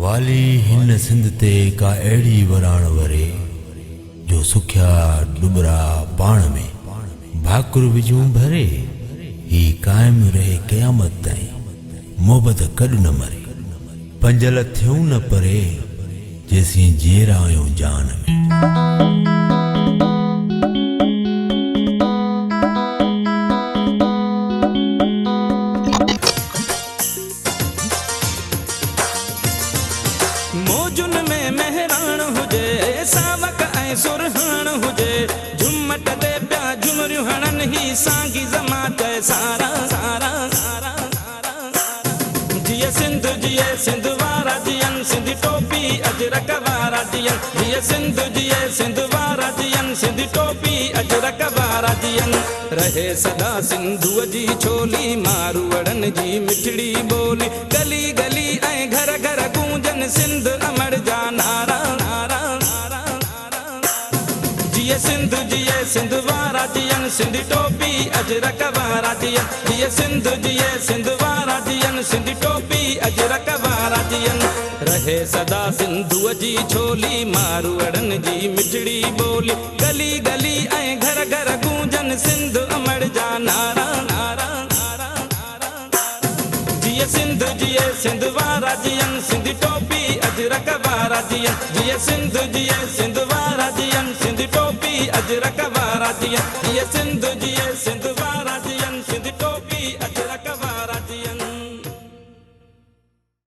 वाली हिन सिंध ते का अहिड़ी वराण वरे जो सुख्या डुबरा पाण में भाकुर विझूं भरे ही कायम रहे क़यामत ताईं मोहब्बत कॾ न मरे पंजल थियूं न परे जेसीं जेरा आहियूं जान में। मौजुन में मेहरान हुजे सावक ऐं सुरहान हुजे झुमट ते पिया झुमरियूं हणन ही सांगी जमात सारा सारा सारा जिए सिंध वारा जियन सिंधी टोपी अजरक वारा जियन जिए सिंध वारा जियन सिंधी टोपी अजरक वारा जियन रहे सदा सिंधुअ जी छोली मारवड़न जी मिठड़ी बोली गली गली ऐं घर घर गूंजन सिंध अमर जा नारा नारा नारा जिए सिंध वारा जियन सिंधी टोपी अजरक वारा जियन जिए सिंध वारा जियन सिंधी टोपी अजरक वारा जियन रहे सदा सिंधुअ जी छोली मारवड़न जी मिठड़ी बोली गली गली ऐं घर घर गूंजन सिंध अमर जा नारा नारा नारा नारा जिए सिंध वारा जियन सिंधी टोपी अजरक वारा जियन जिए सिंध वारा जियन सिंधी टोपी अजरक वारा जियन जिए सिंध